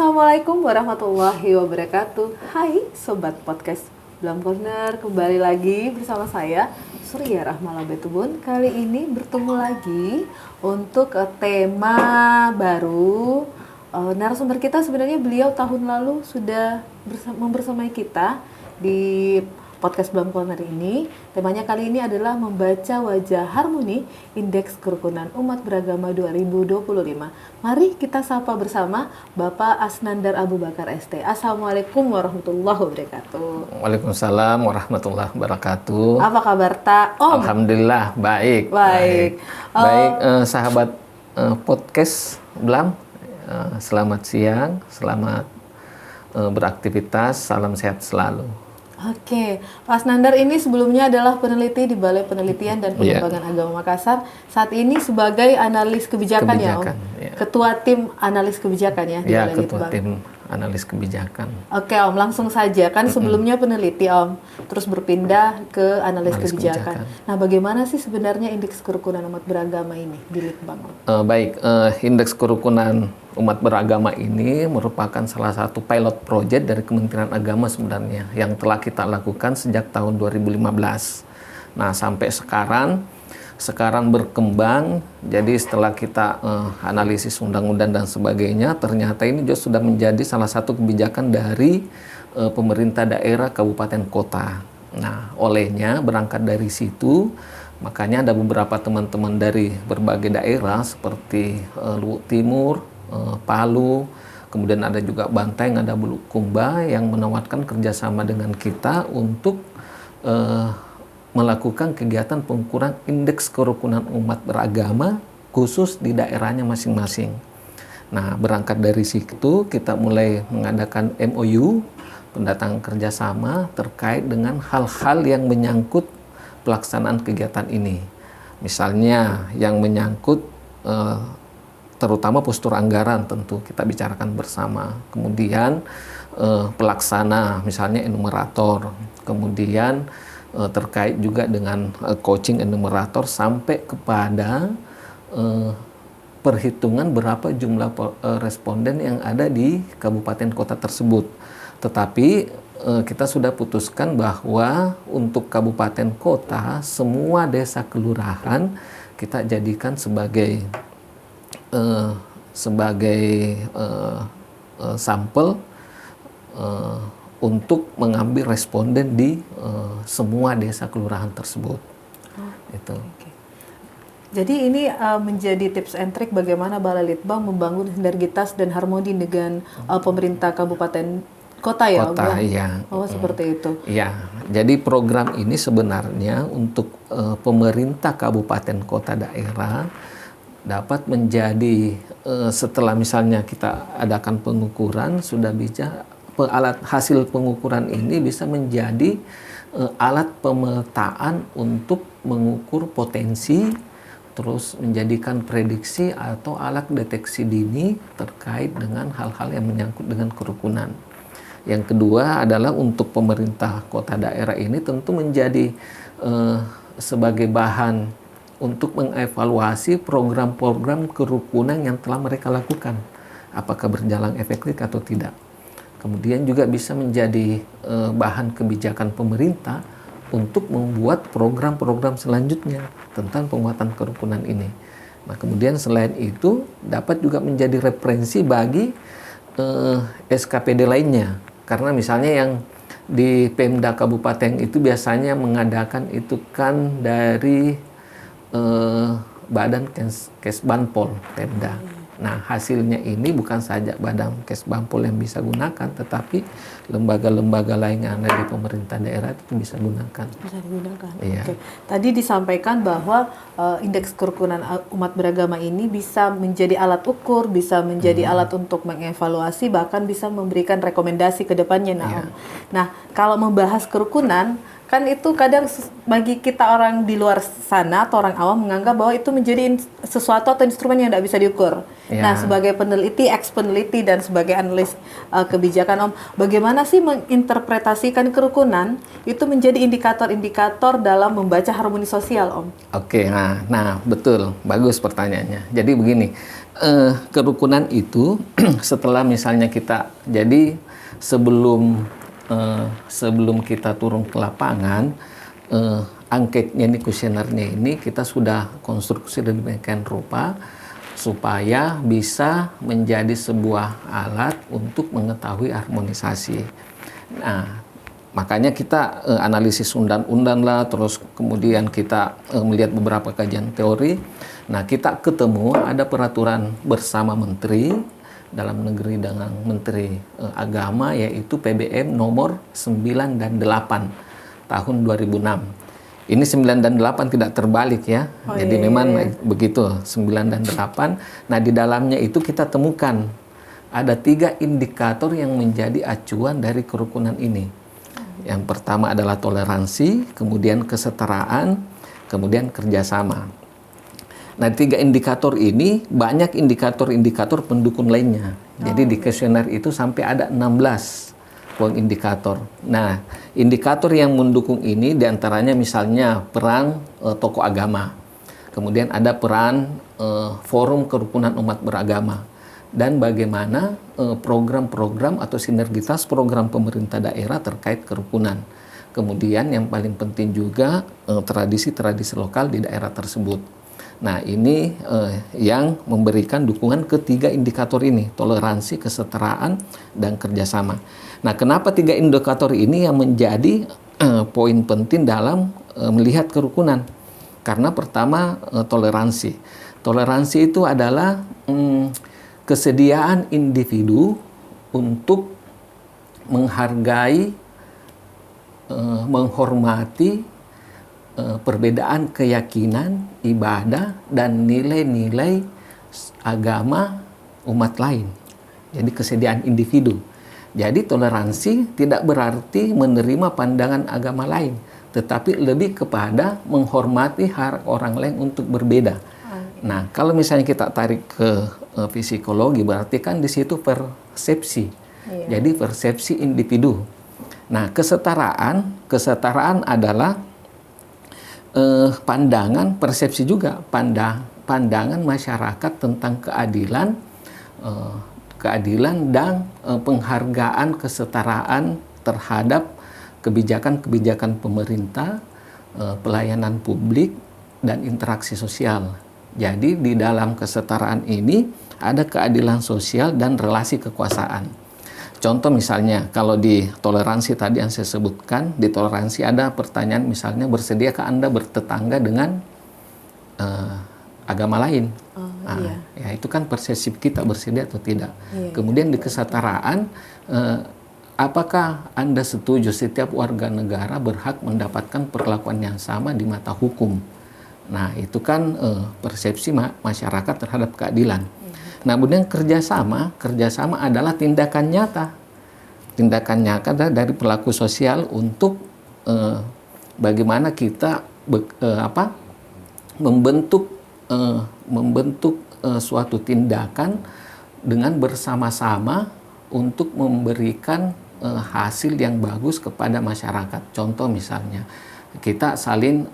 Assalamualaikum warahmatullahi wabarakatuh. Hai Sobat Podcast Blam Corner, kembali lagi bersama saya Surya Rahmala Betubun. Kali ini bertemu lagi untuk tema baru. Narasumber kita sebenarnya beliau tahun lalu sudah membersamai kita di podcast Blam Corner ini. Temanya kali ini adalah membaca wajah harmoni Indeks Kerukunan Umat Beragama 2025. Mari kita sapa bersama Bapak Asnandar Abu Bakar ST. Assalamualaikum warahmatullahi wabarakatuh. Waalaikumsalam warahmatullahi wabarakatuh. Apa kabar Tak Om? Alhamdulillah baik. Baik. Sahabat podcast Blam, selamat siang, selamat beraktivitas, salam sehat selalu. Oke, Pak Asnandar ini sebelumnya adalah peneliti di Balai Penelitian dan Pengembangan Agama Makassar. Saat ini sebagai analis kebijakan ya, Om? Ya. Ketua tim analis kebijakan ya? Ya, ketua tim analis kebijakan. Oke Om, langsung saja. Kan sebelumnya peneliti Om, terus berpindah ke analis kebijakan. Nah, bagaimana sih sebenarnya Indeks Kerukunan Umat Beragama ini di Litbang? Indeks Kerukunan Umat Beragama ini merupakan salah satu pilot project dari Kementerian Agama sebenarnya yang telah kita lakukan sejak tahun 2015. Nah, sampai sekarang berkembang. Jadi setelah kita analisis undang-undang dan sebagainya, ternyata ini juga sudah menjadi salah satu kebijakan dari pemerintah daerah kabupaten kota. Nah, olehnya berangkat dari situ, makanya ada beberapa teman-teman dari berbagai daerah seperti Luwu Timur, Palu, kemudian ada juga Bantaeng, ada Bulukumba yang menawarkan kerjasama dengan kita untuk melakukan kegiatan pengukuran indeks kerukunan umat beragama khusus di daerahnya masing-masing. Nah, berangkat dari situ kita mulai mengadakan MOU, pendatangan kerjasama terkait dengan hal-hal yang menyangkut pelaksanaan kegiatan ini. Misalnya yang menyangkut terutama postur anggaran tentu kita bicarakan bersama. Kemudian pelaksana, misalnya enumerator. Kemudian terkait juga dengan coaching enumerator sampai kepada perhitungan berapa jumlah responden yang ada di kabupaten kota tersebut. Tetapi kita sudah putuskan bahwa untuk kabupaten kota semua desa kelurahan kita jadikan sebagai sampel untuk mengambil responden di semua desa kelurahan tersebut. Itu. Okay. Jadi ini menjadi tips and trick bagaimana Balai Litbang membangun sinergitas dan harmoni dengan pemerintah kabupaten kota ya? Kota, iya. Oh, seperti itu. Iya. Jadi program ini sebenarnya untuk pemerintah kabupaten kota daerah dapat menjadi setelah misalnya kita adakan pengukuran sudah bisa alat hasil pengukuran ini bisa menjadi alat pemetaan untuk mengukur potensi, terus menjadikan prediksi atau alat deteksi dini terkait dengan hal-hal yang menyangkut dengan kerukunan. Yang kedua adalah untuk pemerintah kota daerah ini tentu menjadi sebagai bahan untuk mengevaluasi program-program kerukunan yang telah mereka lakukan, apakah berjalan efektif atau tidak. Kemudian juga bisa menjadi bahan kebijakan pemerintah untuk membuat program-program selanjutnya tentang penguatan kerukunan ini. Nah, kemudian selain itu dapat juga menjadi referensi bagi SKPD lainnya. Karena misalnya yang di Pemda Kabupaten itu biasanya mengadakan itu kan dari Badan Kesbanpol Pemda. Nah, hasilnya ini bukan saja Badan Kesbanpol yang bisa gunakan, tetapi lembaga-lembaga lain yang ada di pemerintah daerah itu bisa gunakan. Bisa digunakan. Iya. Oke. Tadi disampaikan bahwa indeks kerukunan umat beragama ini bisa menjadi alat ukur, bisa menjadi alat untuk mengevaluasi, bahkan bisa memberikan rekomendasi ke depannya. Nah, kalau membahas kerukunan, kan itu kadang bagi kita orang di luar sana atau orang awam menganggap bahwa itu menjadi sesuatu atau instrumen yang tidak bisa diukur. Ya. Nah, sebagai peneliti, ex-peneliti dan sebagai analis kebijakan Om, bagaimana sih menginterpretasikan kerukunan itu menjadi indikator-indikator dalam membaca harmoni sosial Om? Oke, nah betul, bagus pertanyaannya. Jadi begini, kerukunan itu setelah misalnya kita, jadi sebelum kita turun ke lapangan, angketnya ini, kuesionernya ini kita sudah konstruksi demikian rupa supaya bisa menjadi sebuah alat untuk mengetahui harmonisasi. Nah, makanya kita analisis undan-undan lah, terus kemudian kita melihat beberapa kajian teori. Nah, kita ketemu ada peraturan bersama menteri dalam negeri dengan Menteri Agama, yaitu PBM nomor 9 dan 8 tahun 2006. Ini 9 dan 8 tidak terbalik ya. Jadi memang begitu, 9 dan 8. Nah, di dalamnya itu kita temukan ada 3 indikator yang menjadi acuan dari kerukunan ini. Yang pertama adalah toleransi, kemudian kesetaraan, kemudian kerjasama. Nah, 3 indikator ini banyak indikator-indikator pendukung lainnya. Jadi di kuesioner itu sampai ada 16 poin indikator. Nah, indikator yang mendukung ini diantaranya misalnya peran tokoh agama. Kemudian ada peran forum kerukunan umat beragama. Dan bagaimana program-program atau sinergitas program pemerintah daerah terkait kerukunan. Kemudian yang paling penting juga tradisi-tradisi lokal di daerah tersebut. Nah, ini yang memberikan dukungan ketiga indikator ini, toleransi, kesetaraan, dan kerjasama. Nah, kenapa 3 indikator ini yang menjadi poin penting dalam melihat kerukunan? Karena pertama, toleransi. Toleransi itu adalah kesediaan individu untuk menghargai, menghormati perbedaan keyakinan, ibadah, dan nilai-nilai agama umat lain. Jadi kesediaan individu. Jadi toleransi tidak berarti menerima pandangan agama lain, tetapi lebih kepada menghormati hak orang lain untuk berbeda. Nah, kalau misalnya kita tarik ke psikologi, berarti kan di situ persepsi. Jadi persepsi individu. Nah, kesetaraan adalah pandangan, persepsi juga, pandangan masyarakat tentang keadilan dan penghargaan kesetaraan terhadap kebijakan-kebijakan pemerintah, pelayanan publik, dan interaksi sosial. Jadi di dalam kesetaraan ini ada keadilan sosial dan relasi kekuasaan. Contoh misalnya, kalau di toleransi tadi yang saya sebutkan, di toleransi ada pertanyaan misalnya, bersediakah Anda bertetangga dengan agama lain? Ya, itu kan persepsi kita bersedia atau tidak. Kemudian di kesetaraan, apakah Anda setuju setiap warga negara berhak mendapatkan perlakuan yang sama di mata hukum? Nah, itu kan persepsi masyarakat terhadap keadilan. Nah, kemudian kerjasama adalah tindakan nyata dari pelaku sosial untuk bagaimana kita membentuk suatu tindakan dengan bersama-sama untuk memberikan hasil yang bagus kepada masyarakat. Contoh misalnya, kita saling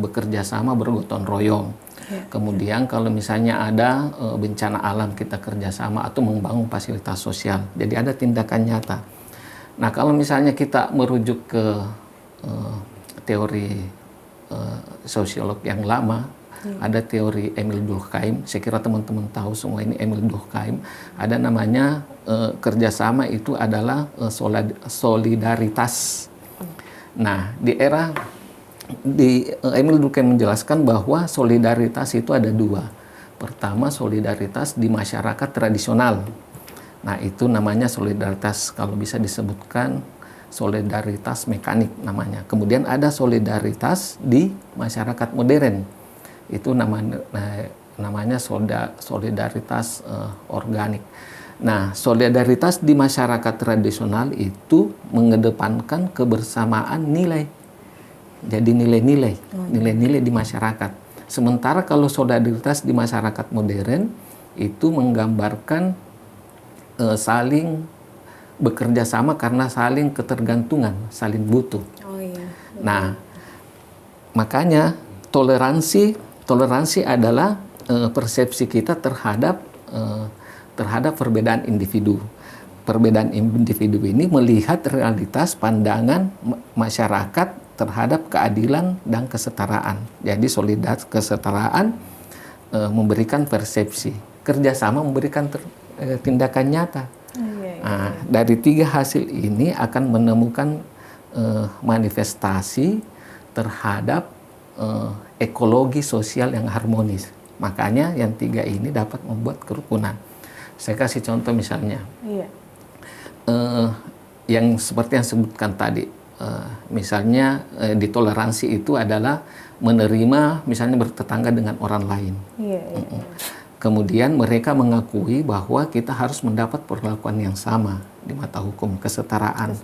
bekerja sama, bergotong royong. Kemudian kalau misalnya ada bencana alam, kita kerjasama atau membangun fasilitas sosial. Jadi ada tindakan nyata. Nah, kalau misalnya kita merujuk ke teori sosiolog yang lama, ada teori Emil Durkheim. Saya kira teman-teman tahu semua ini Emil Durkheim. Ada namanya kerjasama itu adalah solidaritas. Nah, Emil Durkheim menjelaskan bahwa solidaritas itu ada 2. Pertama, solidaritas di masyarakat tradisional. Nah, itu namanya solidaritas, kalau bisa disebutkan solidaritas mekanik namanya. Kemudian ada solidaritas di masyarakat modern. Itu namanya solidaritas organik. Nah, solidaritas di masyarakat tradisional itu mengedepankan kebersamaan nilai. jadi nilai-nilai di masyarakat. Sementara kalau solidaritas di masyarakat modern itu menggambarkan saling bekerja sama karena saling ketergantungan, saling butuh. Oh iya. Nah, makanya toleransi adalah persepsi kita terhadap perbedaan individu. Perbedaan individu ini melihat realitas pandangan masyarakat terhadap keadilan dan kesetaraan. Jadi solidaritas kesetaraan memberikan persepsi, kerjasama memberikan tindakan nyata. Nah, dari 3 hasil ini akan menemukan manifestasi terhadap ekologi sosial yang harmonis. Makanya yang 3 ini dapat membuat kerukunan. Saya kasih contoh misalnya, yang seperti yang sebutkan tadi, misalnya di toleransi itu adalah menerima misalnya bertetangga dengan orang lain. Kemudian mereka mengakui bahwa kita harus mendapat perlakuan yang sama di mata hukum, kesetaraan.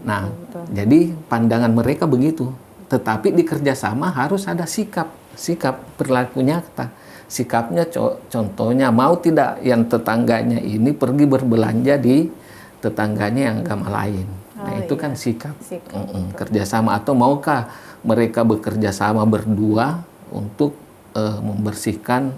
Nah, jadi pandangan mereka begitu. Tetapi di kerjasama harus ada sikap perilaku nyata. Sikapnya contohnya mau tidak yang tetangganya ini pergi berbelanja di tetangganya yang agama lain. Nah, itu kan sikap. Kerjasama. Atau maukah mereka bekerja sama berdua untuk membersihkan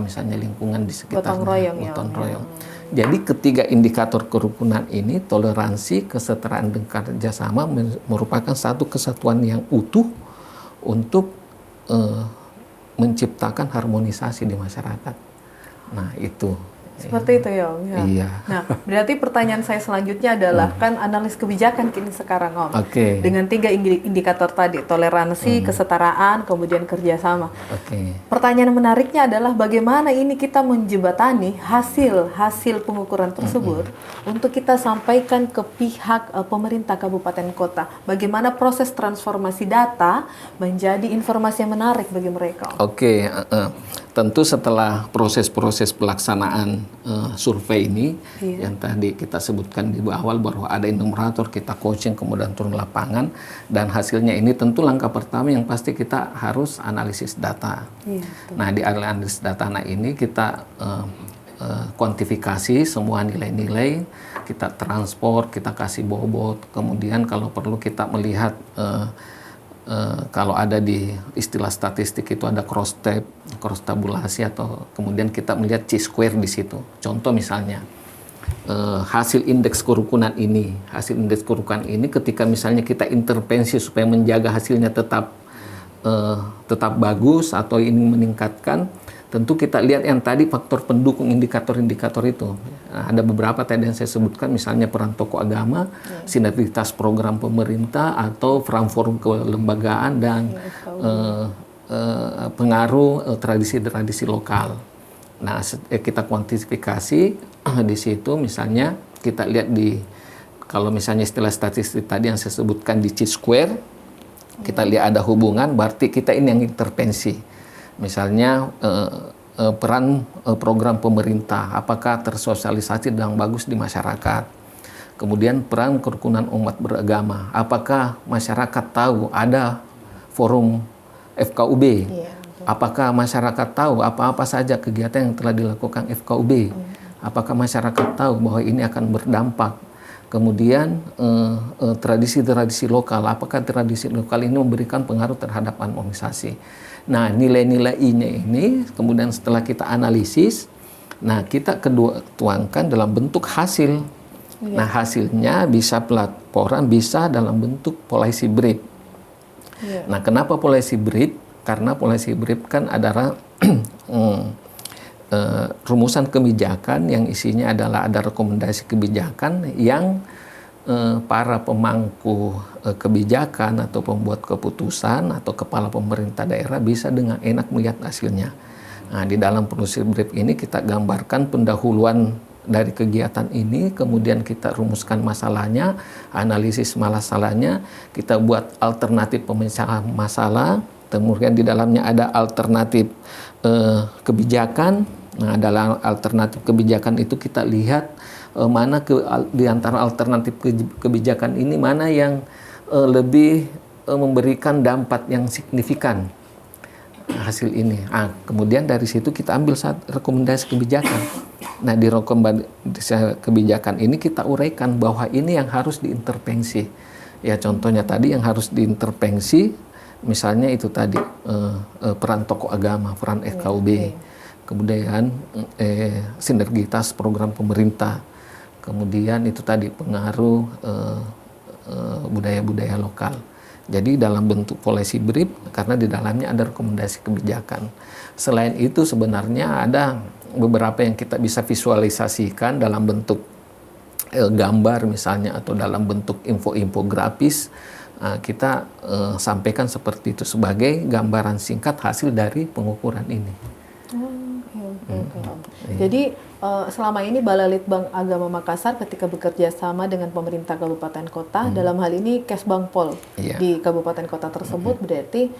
misalnya lingkungan di sekitarnya, gotong royong. Jadi ketiga indikator kerukunan ini, toleransi, kesetaraan, dan kerjasama merupakan satu kesatuan yang utuh untuk menciptakan harmonisasi di masyarakat. Nah, itu. Seperti itu ya, Om. Ya. Iya. Nah, berarti pertanyaan saya selanjutnya adalah kan analis kebijakan kini sekarang, Om. Dengan 3 indikator tadi, toleransi, kesetaraan, kemudian kerjasama. Pertanyaan menariknya adalah bagaimana ini kita menjembatani hasil pengukuran tersebut untuk kita sampaikan ke pihak pemerintah kabupaten kota. Bagaimana proses transformasi data menjadi informasi yang menarik bagi mereka. Tentu setelah proses-proses pelaksanaan survei ini, yang tadi kita sebutkan di awal bahwa ada enumerator, kita coaching, kemudian turun lapangan, dan hasilnya ini tentu langkah pertama yang pasti kita harus analisis data. Nah, di analisis data ini kita kuantifikasi semua nilai-nilai, kita transport, kita kasih bobot, kemudian kalau perlu kita melihat kalau ada di istilah statistik itu ada cross tabulasi, atau kemudian kita melihat chi-square di situ. Contoh misalnya hasil indeks kerukunan ini ketika misalnya kita intervensi supaya menjaga hasilnya tetap bagus atau ingin meningkatkan, tentu kita lihat yang tadi faktor pendukung indikator-indikator itu. Nah, ada beberapa tadi yang saya sebutkan, misalnya peran tokoh agama, sinergitas program pemerintah, atau forum kelembagaan, dan pengaruh tradisi-tradisi lokal. Nah, kita kuantifikasi di situ, misalnya kita lihat kalau misalnya istilah statistik tadi yang saya sebutkan di chi-square, kita lihat ada hubungan, berarti kita ini yang intervensi. Misalnya peran program pemerintah, apakah tersosialisasi dengan bagus di masyarakat. Kemudian peran kerukunan umat beragama, apakah masyarakat tahu ada forum FKUB. Apakah masyarakat tahu apa-apa saja kegiatan yang telah dilakukan FKUB. Apakah masyarakat tahu bahwa ini akan berdampak. Kemudian tradisi-tradisi lokal, apakah tradisi lokal ini memberikan pengaruh terhadap harmonisasi. Nah, nilai-nilainya ini kemudian setelah kita analisis, nah kita tuangkan dalam bentuk hasil. Nah, hasilnya bisa pelaporan, bisa dalam bentuk policy brief. Nah, kenapa policy brief? Karena policy brief kan adalah rumusan kebijakan yang isinya adalah ada rekomendasi kebijakan yang para pemangku kebijakan atau pembuat keputusan atau kepala pemerintah daerah bisa dengan enak melihat hasilnya. Nah, di dalam policy brief ini kita gambarkan pendahuluan dari kegiatan ini, kemudian kita rumuskan masalahnya, analisis masalahnya, kita buat alternatif pemecahan masalah, kemudian di dalamnya ada alternatif kebijakan. Nah, dalam alternatif kebijakan itu kita lihat mana di antara alternatif kebijakan ini mana yang lebih memberikan dampak yang signifikan hasil ini. Kemudian dari situ kita ambil rekomendasi kebijakan. Nah, di rekomendasi kebijakan ini kita uraikan bahwa ini yang harus diintervensi. Ya, contohnya tadi yang harus diintervensi, misalnya itu tadi peran tokoh agama, peran FKUB, kemudian sinergitas program pemerintah, kemudian itu tadi pengaruh budaya-budaya lokal. Jadi dalam bentuk policy brief, karena di dalamnya ada rekomendasi kebijakan. Selain itu sebenarnya ada beberapa yang kita bisa visualisasikan dalam bentuk gambar misalnya, atau dalam bentuk infografis. Kita sampaikan seperti itu sebagai gambaran singkat hasil dari pengukuran ini. Jadi selama ini Balaletbang Agama Makassar ketika bekerja sama dengan pemerintah kabupaten kota, dalam hal ini Kesbangpol di kabupaten kota tersebut, berarti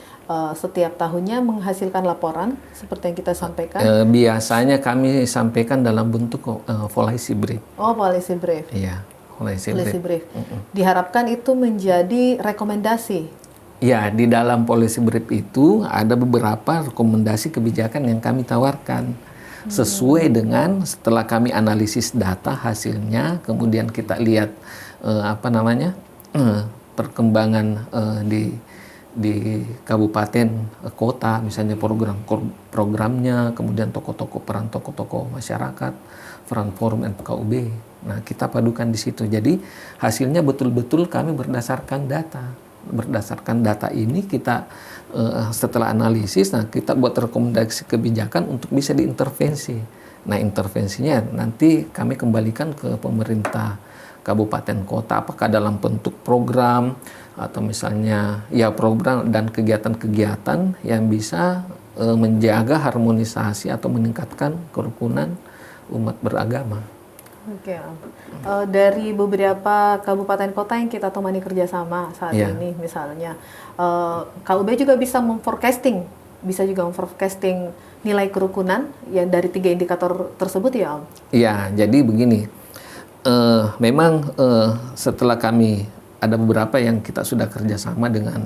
setiap tahunnya menghasilkan laporan seperti yang kita sampaikan. Biasanya kami sampaikan dalam bentuk policy brief. Oh, policy brief. Iya, policy brief. Diharapkan itu menjadi rekomendasi. Ya, di dalam policy brief itu ada beberapa rekomendasi kebijakan yang kami tawarkan. Sesuai dengan setelah kami analisis data hasilnya, kemudian kita lihat perkembangan di kabupaten kota, misalnya programnya, kemudian peran tokoh-tokoh masyarakat, peran forum FKUB. Nah, kita padukan di situ. Jadi hasilnya betul-betul kami berdasarkan data. Berdasarkan data ini kita setelah analisis, kita buat rekomendasi kebijakan untuk bisa diintervensi. Nah, intervensinya nanti kami kembalikan ke pemerintah kabupaten kota, apakah dalam bentuk program atau misalnya ya program dan kegiatan-kegiatan yang bisa menjaga harmonisasi atau meningkatkan kerukunan umat beragama. Oke, dari beberapa kabupaten kota yang kita temani kerjasama saat ini, misalnya KUB juga bisa memforecasting nilai kerukunan yang dari 3 indikator tersebut ya, Om? Iya, jadi begini, memang setelah kami ada beberapa yang kita sudah kerjasama dengan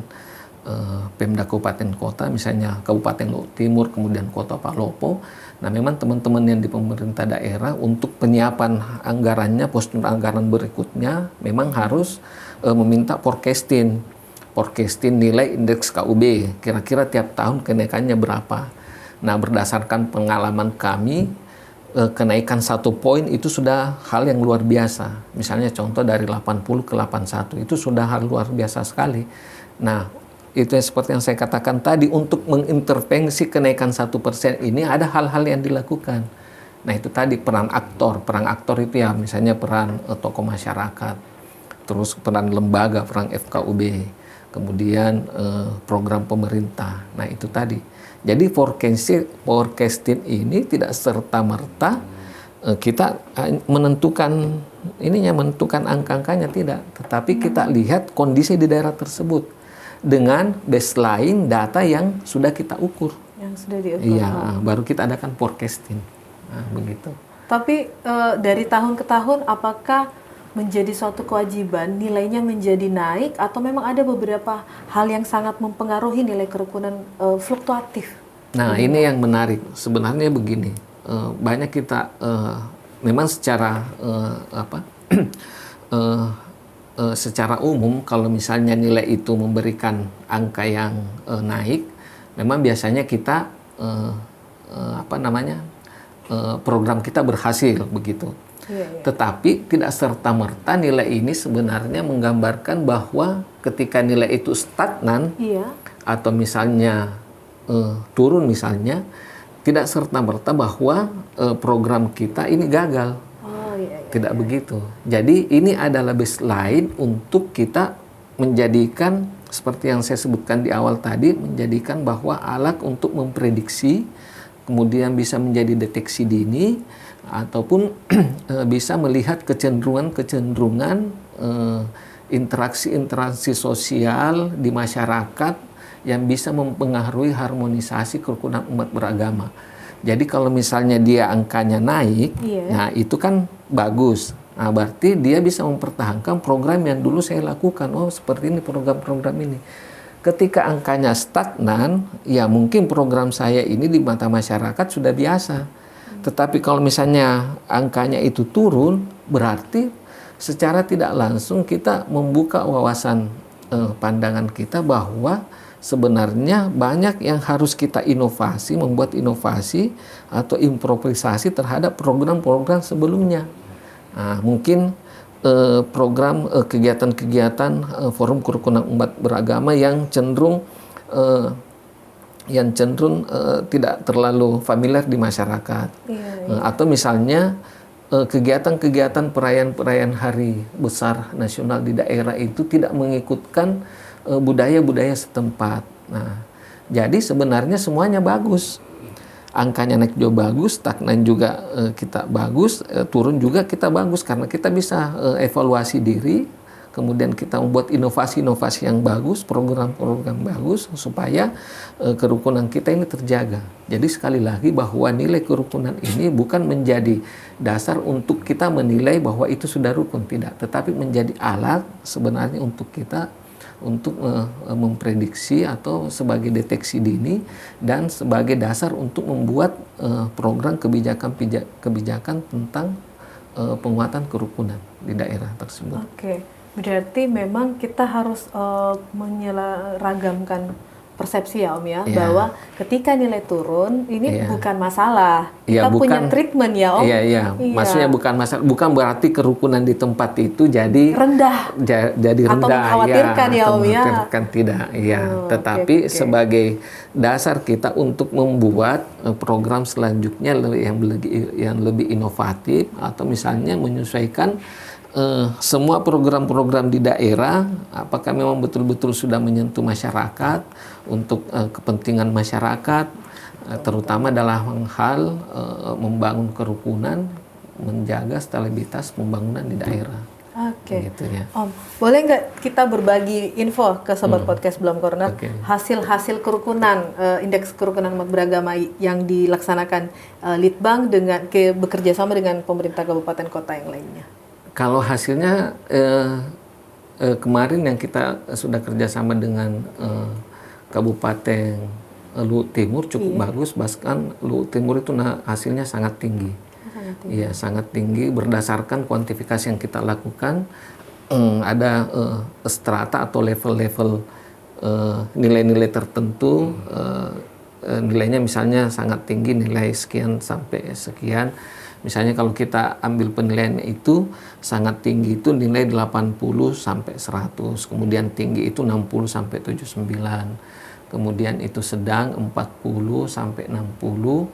Pemda Kabupaten Kota, misalnya Kabupaten Lombok Timur, kemudian Kota Palopo. Nah, memang teman-teman yang di pemerintah daerah untuk penyiapan anggarannya, postur anggaran berikutnya, memang harus meminta forecasting nilai indeks KUB, kira-kira tiap tahun kenaikannya berapa. Nah, berdasarkan pengalaman kami, kenaikan 1 poin itu sudah hal yang luar biasa. Misalnya contoh dari 80 ke 81, itu sudah hal luar biasa sekali. Nah, itu seperti yang saya katakan tadi, untuk mengintervensi kenaikan 1% ini ada hal-hal yang dilakukan. Nah, itu tadi peran aktor itu ya, misalnya peran tokoh masyarakat, terus peran lembaga, peran FKUB, kemudian program pemerintah. Nah, itu tadi. Jadi forecasting ini tidak serta-merta kita menentukan angka-angkanya, tidak, tetapi kita lihat kondisi di daerah tersebut dengan baseline data yang sudah kita ukur. Yang sudah diukur. Iya, baru kita adakan forecasting. Nah, begitu. Tapi dari tahun ke tahun, apakah menjadi suatu kewajiban nilainya menjadi naik, atau memang ada beberapa hal yang sangat mempengaruhi nilai kerukunan fluktuatif? Nah, ini yang menarik. Sebenarnya begini, banyak kita memang secara secara umum, kalau misalnya nilai itu memberikan angka yang naik, memang biasanya kita program kita berhasil begitu. Tetapi tidak serta-merta nilai ini sebenarnya menggambarkan bahwa ketika nilai itu stagnan atau misalnya turun misalnya, tidak serta-merta bahwa program kita ini gagal. Tidak begitu. Jadi ini adalah baseline untuk kita menjadikan, seperti yang saya sebutkan di awal tadi, menjadikan bahwa alat untuk memprediksi, kemudian bisa menjadi deteksi dini, ataupun bisa melihat kecenderungan interaksi sosial di masyarakat yang bisa mempengaruhi harmonisasi kerukunan umat beragama. Jadi kalau misalnya dia angkanya naik, nah itu kan bagus. Nah, berarti dia bisa mempertahankan program yang dulu saya lakukan. Oh, seperti ini program-program ini. Ketika angkanya stagnan, ya mungkin program saya ini di mata masyarakat sudah biasa. Tetapi kalau misalnya angkanya itu turun, berarti secara tidak langsung kita membuka wawasan pandangan kita bahwa sebenarnya banyak yang harus kita inovasi, membuat inovasi atau improvisasi terhadap program-program sebelumnya. Nah, mungkin program kegiatan-kegiatan forum kerukunan umat beragama yang cenderung tidak terlalu familiar di masyarakat. Atau misalnya kegiatan-kegiatan perayaan-perayaan hari besar nasional di daerah itu tidak mengikutkan budaya-budaya setempat. Nah, jadi sebenarnya semuanya bagus. Angkanya naik juga bagus, stagnan juga kita bagus, turun juga kita bagus karena kita bisa evaluasi diri, kemudian kita membuat inovasi-inovasi yang bagus, program-program bagus supaya kerukunan kita ini terjaga. Jadi sekali lagi bahwa nilai kerukunan ini bukan menjadi dasar untuk kita menilai bahwa itu sudah rukun, tidak, tetapi menjadi alat sebenarnya untuk kita untuk memprediksi atau sebagai deteksi dini dan sebagai dasar untuk membuat program kebijakan tentang penguatan kerukunan di daerah tersebut. Oke, berarti memang kita harus menyeragamkan persepsi ya Om ya, bahwa ketika nilai turun ini bukan masalah. Kita punya treatment ya Om. Iya. Maksudnya bukan masalah, bukan berarti kerukunan di tempat itu jadi rendah. Jadi rendah. Atau mengkhawatirkan ya Om ya. Mengkhawatirkan tidak, tetapi sebagai dasar kita untuk membuat program selanjutnya yang lebih inovatif atau misalnya menyesuaikan semua program-program di daerah, apakah memang betul-betul sudah menyentuh masyarakat untuk kepentingan masyarakat, terutama dalam hal membangun kerukunan, menjaga stabilitas pembangunan di daerah. Oke, gitu ya. Om, boleh nggak kita berbagi info ke Sobat Podcast Blam Corner hasil-hasil kerukunan, indeks kerukunan umat beragama yang dilaksanakan Litbang bekerja sama dengan pemerintah kabupaten kota yang lainnya? Kalau hasilnya kemarin yang kita sudah kerjasama dengan Kabupaten Luhut Timur cukup bagus, bahkan Luhut Timur itu hasilnya sangat tinggi. Iya, sangat tinggi berdasarkan kuantifikasi yang kita lakukan. Ada strata atau level-level nilai-nilai tertentu, nilainya misalnya sangat tinggi, nilai sekian sampai sekian. Misalnya kalau kita ambil penilaian itu sangat tinggi itu nilai 80 sampai 100, kemudian tinggi itu 60 sampai 79, kemudian itu sedang 40 sampai 60,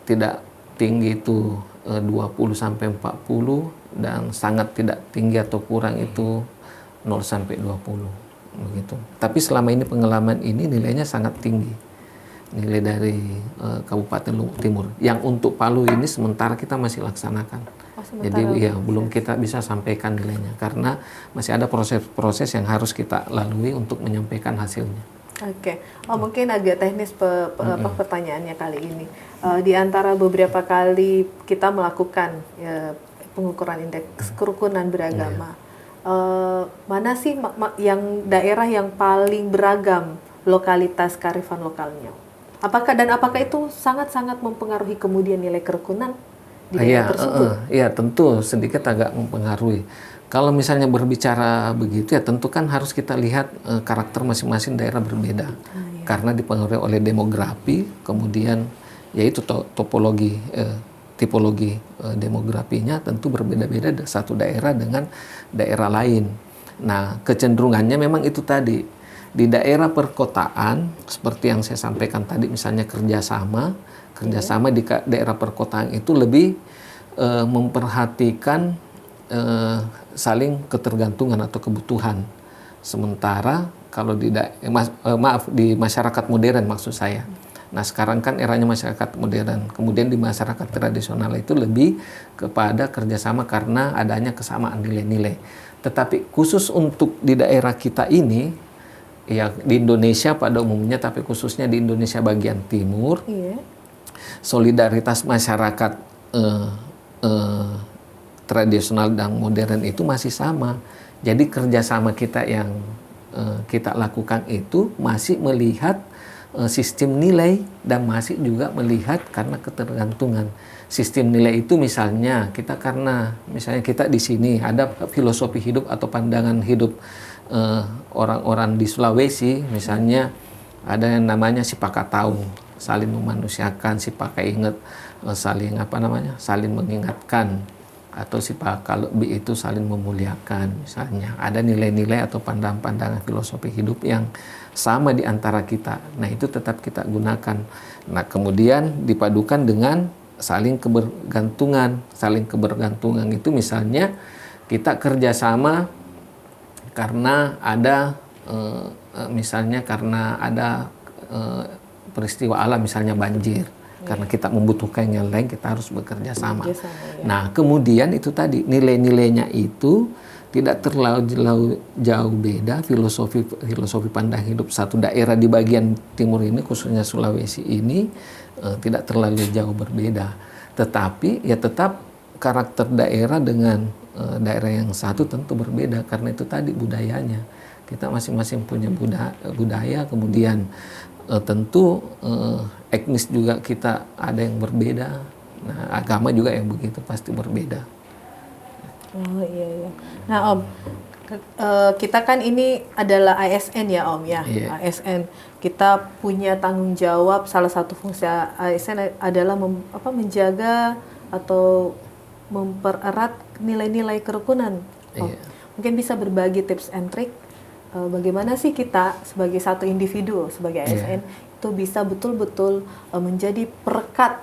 tidak tinggi itu 20 sampai 40, dan sangat tidak tinggi atau kurang itu 0 sampai 20 begitu. Tapi selama ini pengalaman ini nilainya sangat tinggi. Nilai dari Kabupaten Luhut Timur. Yang untuk Palu ini sementara kita masih laksanakan. Jadi belum kita bisa sampaikan nilainya karena masih ada proses-proses yang harus kita lalui untuk menyampaikan hasilnya. Oke. Mungkin agak teknis pertanyaannya kali ini. Di antara beberapa kali kita melakukan pengukuran indeks kerukunan beragama, mana sih yang daerah yang paling beragam lokalitas kearifan lokalnya? Apakah itu sangat-sangat mempengaruhi kemudian nilai kerukunan di daerah tersebut? Iya, tentu sedikit agak mempengaruhi. Kalau misalnya berbicara begitu ya tentu kan harus kita lihat karakter masing-masing daerah berbeda. Karena dipengaruhi oleh demografi, kemudian yaitu tipologi demografinya tentu berbeda-beda satu daerah dengan daerah lain. Nah, kecenderungannya memang itu tadi. Di daerah perkotaan, seperti yang saya sampaikan tadi, misalnya kerjasama di daerah perkotaan itu lebih memperhatikan saling ketergantungan atau kebutuhan. Sementara kalau di masyarakat modern maksud saya. Nah sekarang kan eranya masyarakat modern, kemudian di masyarakat tradisional itu lebih kepada kerjasama karena adanya kesamaan nilai-nilai. Tetapi khusus untuk di daerah kita ini, ya di Indonesia pada umumnya, tapi khususnya di Indonesia bagian timur, solidaritas masyarakat tradisional dan modern itu masih sama. Jadi kerjasama kita yang kita lakukan itu masih melihat sistem nilai dan masih juga melihat karena ketergantungan. Sistem nilai itu misalnya kita di sini ada filosofi hidup atau pandangan hidup orang-orang di Sulawesi, misalnya ada yang namanya sipakatau, saling memanusiakan, sipakainget, saling mengingatkan, atau sipakalobi itu saling memuliakan. Misalnya ada nilai-nilai atau pandangan-pandangan filosofi hidup yang sama di antara kita. Nah, itu tetap kita gunakan. Nah, kemudian dipadukan dengan saling kebergantungan. Saling kebergantungan itu misalnya kita kerjasama karena ada peristiwa alam, misalnya banjir. Karena kita membutuhkan yang lain, kita harus bekerja sama. Nah, kemudian itu tadi nilai-nilainya itu tidak terlalu jauh beda. Filosofi pandang hidup satu daerah di bagian timur ini, khususnya Sulawesi ini, tidak terlalu jauh berbeda. Tetapi ya tetap karakter daerah dengan daerah yang satu tentu berbeda, karena itu tadi budayanya. Kita masing-masing punya budaya, kemudian tentu etnis juga kita ada yang berbeda. Nah, agama juga yang begitu pasti berbeda. Oh iya. Nah Om, kita kan ini adalah ASN ya Om ya. Yeah. ASN kita punya tanggung jawab, salah satu fungsi ASN adalah menjaga atau mempererat nilai-nilai kerukunan. Yeah. Mungkin bisa berbagi tips and trick bagaimana sih kita sebagai satu individu, sebagai ASN itu bisa betul-betul menjadi perekat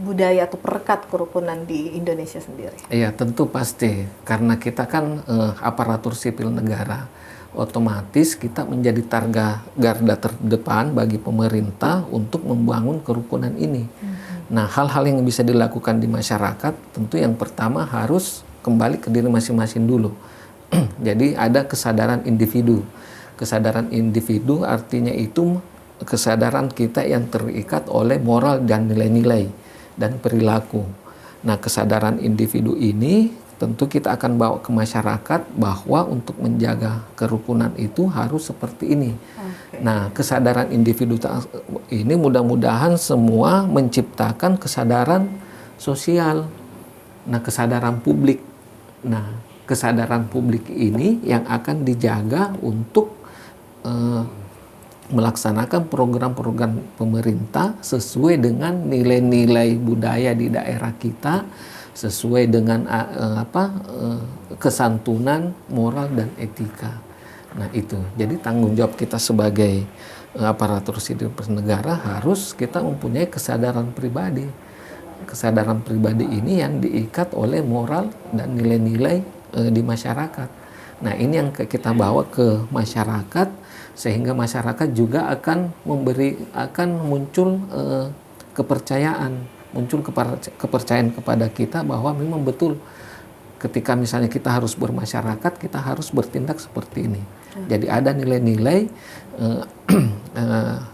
budaya atau perekat kerukunan di Indonesia sendiri. Iya, tentu pasti. Karena kita kan aparatur sipil negara, otomatis kita menjadi garda terdepan bagi pemerintah untuk membangun kerukunan ini. Nah, hal-hal yang bisa dilakukan di masyarakat, tentu yang pertama harus kembali ke diri masing-masing dulu. Jadi ada kesadaran individu. Kesadaran individu artinya itu kesadaran kita yang terikat oleh moral dan nilai-nilai dan perilaku. Nah, kesadaran individu ini tentu kita akan bawa ke masyarakat bahwa untuk menjaga kerukunan itu harus seperti ini. Nah, kesadaran individu ini mudah-mudahan semua menciptakan kesadaran sosial. Nah, kesadaran publik. Nah, kesadaran publik ini yang akan dijaga untuk melaksanakan program-program pemerintah sesuai dengan nilai-nilai budaya di daerah kita, sesuai dengan kesantunan, moral, dan etika. Nah, itu. Jadi tanggung jawab kita sebagai aparatur sipil negara harus kita mempunyai kesadaran pribadi. Kesadaran pribadi ini yang diikat oleh moral dan nilai-nilai di masyarakat. Nah, ini yang kita bawa ke masyarakat, sehingga masyarakat juga akan muncul kepercayaan kepada kita bahwa memang betul ketika misalnya kita harus bermasyarakat, kita harus bertindak seperti ini. Jadi ada nilai-nilai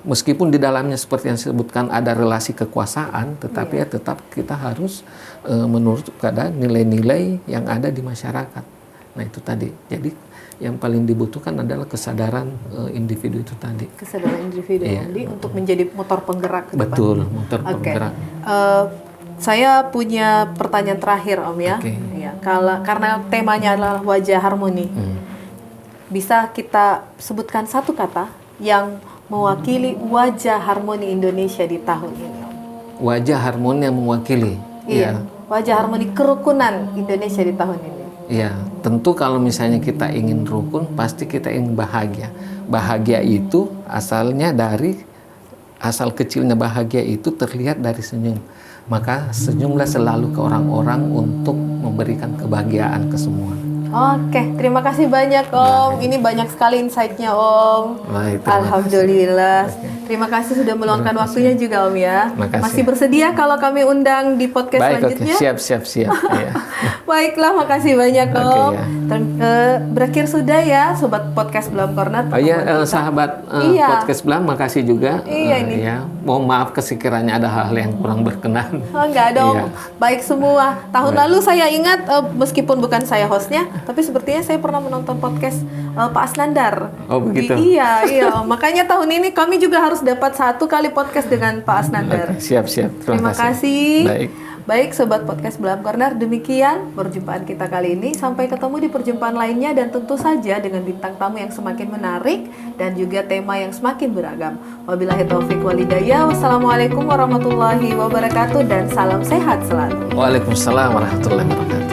meskipun di dalamnya seperti yang disebutkan ada relasi kekuasaan, tetapi tetap kita harus menurut pada nilai-nilai yang ada di masyarakat. Nah, itu tadi. Jadi yang paling dibutuhkan adalah kesadaran individu itu tadi. Kesadaran individu untuk menjadi motor penggerak ke depan. Betul, motor penggerak. Saya punya pertanyaan terakhir Om ya. Ya, karena temanya adalah wajah harmoni. Bisa kita sebutkan satu kata yang mewakili wajah harmoni Indonesia di tahun ini Om? Wajah harmoni yang mewakili. Iya. Wajah harmoni kerukunan Indonesia di tahun ini. Ya, tentu kalau misalnya kita ingin rukun, pasti kita ingin bahagia. Bahagia itu asal kecilnya bahagia itu terlihat dari senyum. Maka senyumlah selalu ke orang-orang untuk memberikan kebahagiaan ke semua. Oke, terima kasih banyak Om. Ini banyak sekali insight-nya Om. Baik, Alhamdulillah. Terima kasih sudah meluangkan waktunya juga Om ya. Masih bersedia kalau kami undang di podcast selanjutnya? Siap. Ya. Baiklah, makasih banyak Om. Berakhir sudah ya Sobat Podcast Blam Corner. Sahabat Podcast Blam, makasih juga. Mohon maaf sekiranya ada hal yang kurang berkenan. Enggak ada Om. Baik semua. Tahun lalu saya ingat, meskipun bukan saya hostnya, Tapi sepertinya saya pernah menonton podcast Pak Asnandar. Oh, begitu? Iya. Makanya tahun ini kami juga harus dapat 1 kali podcast dengan Pak Asnandar. Oke, siap. Terima kasih. Baik, Sobat Podcast Blam Corner, demikian perjumpaan kita kali ini. Sampai ketemu di perjumpaan lainnya dan tentu saja dengan bintang tamu yang semakin menarik dan juga tema yang semakin beragam. Wabillahi taufiq walhidayah. Wassalamualaikum warahmatullahi wabarakatuh dan salam sehat selalu. Waalaikumsalam warahmatullahi wabarakatuh.